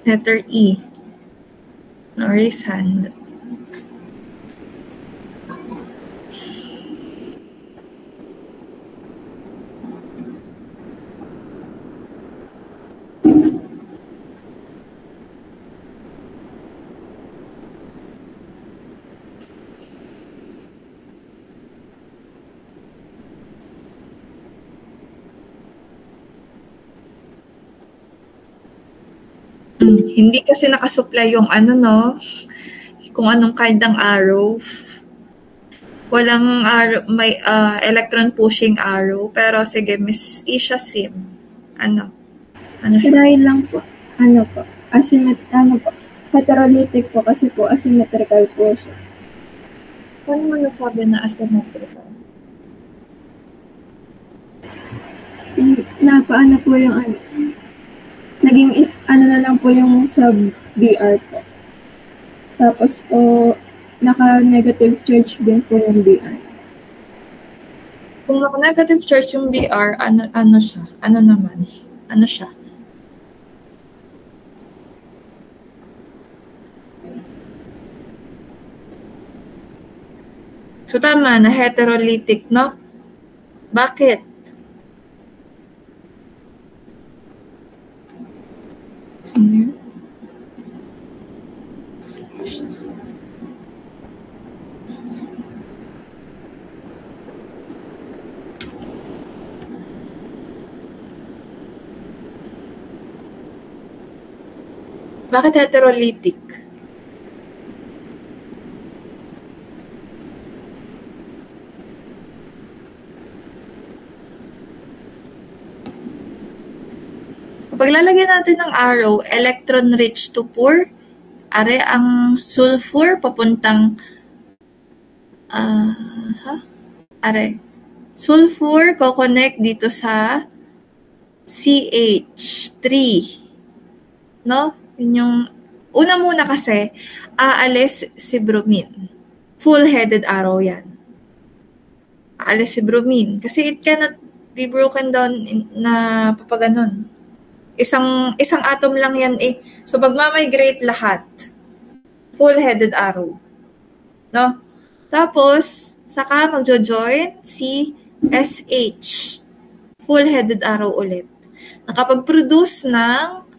Letter E. No, raise hand. Hindi kasi nakasupply yung kung anong kind ng arrow. Walang arrow, may electron pushing arrow. Pero sige, Miss Isha Sim. Ano siya? Dahil lang po, heterolytic po kasi po asymmetrical po siya. Paano mo nasabi na asymmetrical? Napaano po yung naging na lang po yung sa BR po. Tapos po, naka-negative charge din po yung BR. Kung naka-negative charge yung BR, ano siya? Ano naman? Ano siya? So, tama na heterolytic, no? Bakit? Senior? Bakit heterolytic? Kapag lalagyan natin ng arrow, electron rich to poor, are ang sulfur papuntang sulfur ko-connect dito sa CH3. No? Yun yung una muna kasi aalis si bromine. Full-headed arrow yan. Aalis si bromine kasi it cannot be broken down na papaganon. Isang atom lang yan eh. So, magmamigrate lahat. Full-headed arrow. No? Tapos, saka magjo-join si SH. Full-headed arrow ulit. Nakapag-produce ng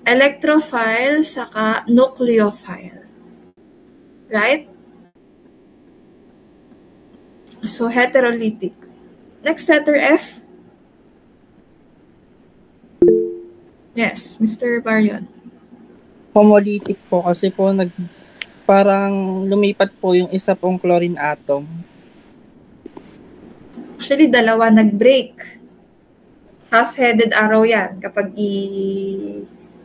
electrophile saka nucleophile. Right? So, heterolytic. Next letter F. Yes, Mr. Baryon. Homolytic po kasi po parang lumipat po yung isa pong chlorine atom. Actually, dalawa nag-break. Half-headed arrow yan kapag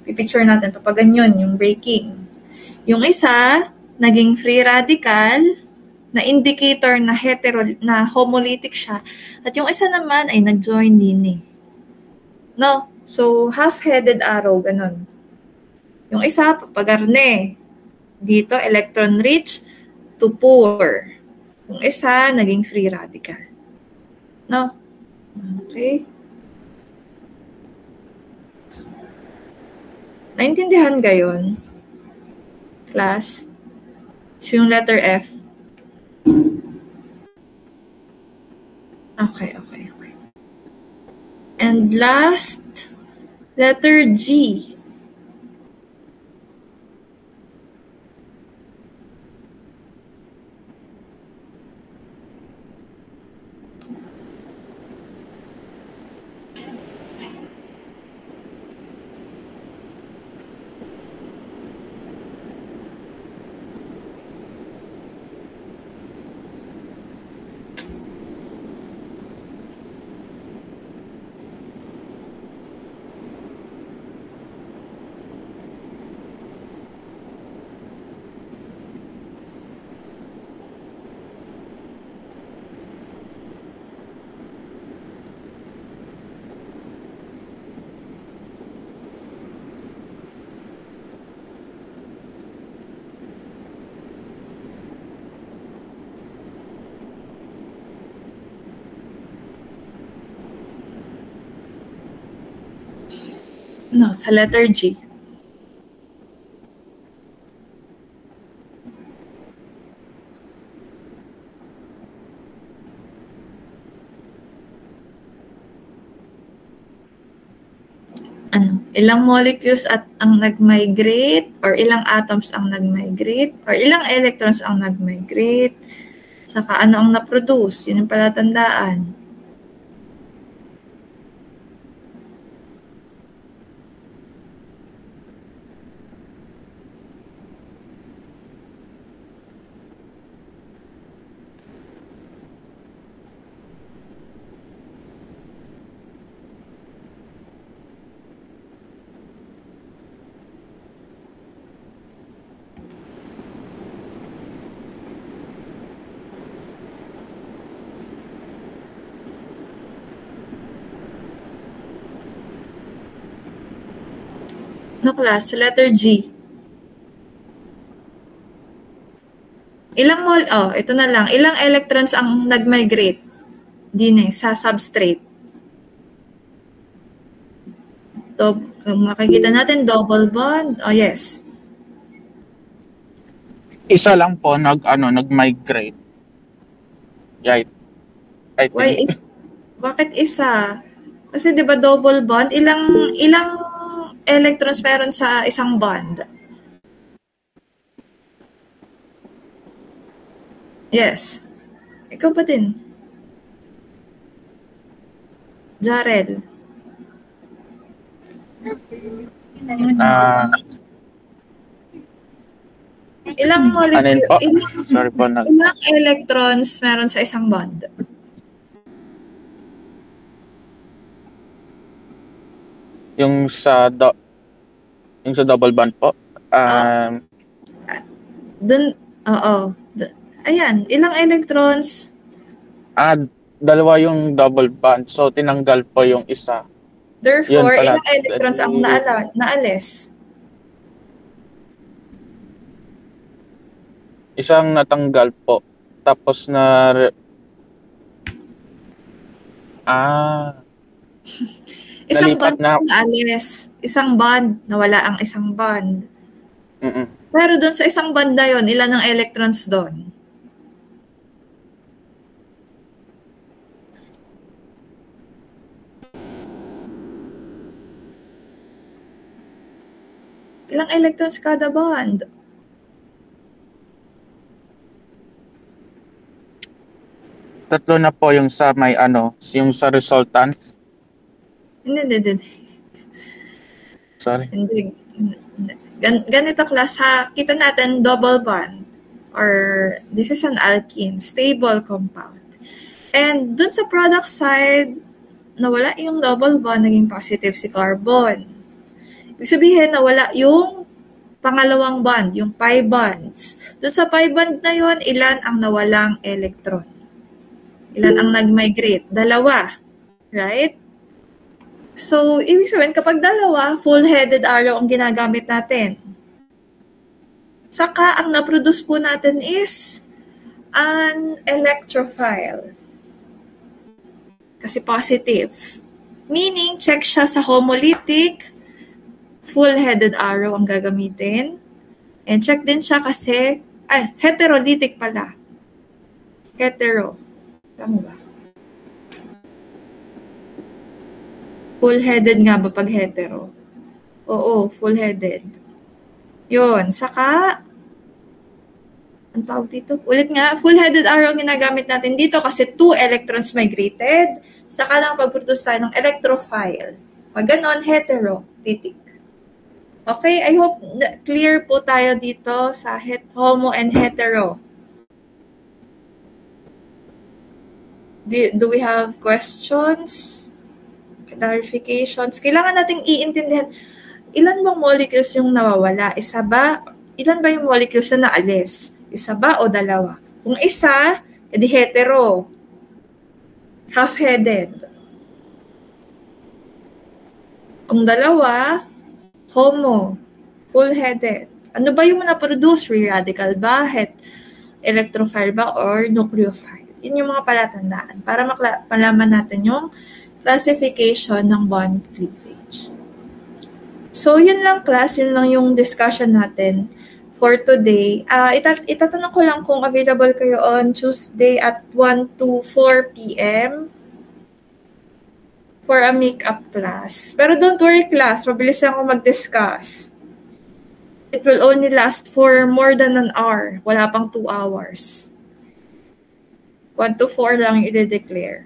i-picture natin, papaganyan yung breaking. Yung isa, naging free radical na indicator na homolytic siya. At yung isa naman ay nag-join din eh. No? So, half-headed arrow, ganun. Yung isa, papagarne. Dito, electron-rich to poor. Yung isa, naging free radical. No? Okay. Naintindihan gayon? Class? So, yung letter F. Okay. And last, letter G. No, sa letter G. Ilang molecules ang nag-migrate or ilang atoms ang nag-migrate or ilang electrons ang nag-migrate, saka ano ang na-produce, yun ang palatandaan. No, class? Letter G. Ito na lang. Ilang electrons ang nag-migrate din sa substrate? Kung makikita natin, double bond. Oh, yes. Isa lang po nag-migrate. Right. I think. Bakit isa? Kasi 'di ba double bond, ilang electrons meron sa isang bond? Yes. Ikaw pa din. Jarel. Ilang molecule, Sorry po, ilang electrons meron sa isang bond? Yung sa double bond po. Ayan, ilang electrons? Dalawa yung double bond. So tinanggal po yung isa. Therefore, ilang electrons ang naalis? Isang natanggal po. Tapos isang bond na naalis. Isang bond, nawala ang isang bond. Pero doon sa isang bond na yun, ilan ang electrons doon? Ilang electrons kada bond? Tatlo na po yung sa may yung sa resultant. Hindi. Sorry. Hindi. Ganito class ha, kita natin double bond or this is an alkene, stable compound. And dun sa product side, nawala yung double bond, naging positive si carbon. Ibig sabihin, nawala yung pangalawang bond, yung pi bonds. Dun sa pi bond na yun, ilan ang nawalang electron? Ilan ang nag-migrate? Dalawa. Right? So, ibig sabihin, kapag dalawa, full-headed arrow ang ginagamit natin. Saka, ang na-produce po natin is an electrophile. Kasi positive. Meaning, check siya sa homolytic, full-headed arrow ang gagamitin. And check din siya kasi, heterolytic pala. Hetero. Tama ba? Full-headed nga ba pag hetero? Oo, full-headed. Yun. Saka, ang tawag dito? Ulit nga, full-headed arrow ang ginagamit natin dito kasi 2 electrons migrated. Saka lang pag-produce tayo ng electrophile. Pag ganon, heterolytic. Okay, I hope clear po tayo dito sa homo and hetero. Do we have questions? Clarifications? Kailangan nating iintindihan, ilan bang molecules yung nawawala? Isa ba? Ilan ba yung molecules na naalis? Isa ba o dalawa? Kung isa, edi hetero. Half-headed. Kung dalawa, homo. Full-headed. Ano ba yung na-produce? Free radical ba? Electrophile ba? Or nucleophile? Yun yung mga palatandaan para malaman natin yung classification ng bond cleavage. So, yun lang class. Yun lang yung discussion natin for today. Itatanong ko lang kung available kayo on Tuesday at 1 to 4 p.m. for a makeup class. Pero don't worry class, mabilis lang ako mag-discuss. It will only last for more than an hour. Wala pang 2 hours. 1 to 4 lang yung i-declare.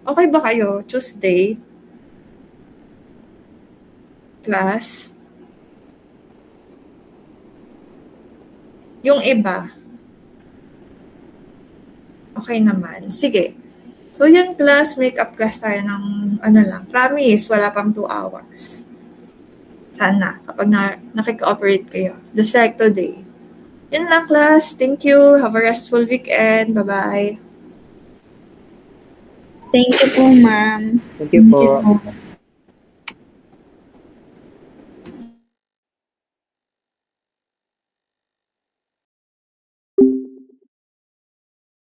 Okay ba kayo? Tuesday? Class? Yung iba? Okay naman. Sige. So, yan class, makeup class tayo ng promise, wala pang 2 hours. Sana, kapag nakikooperate kayo. Just like today. Yan lang class. Thank you. Have a restful weekend. Bye-bye. Thank you po, ma'am. Thank you po.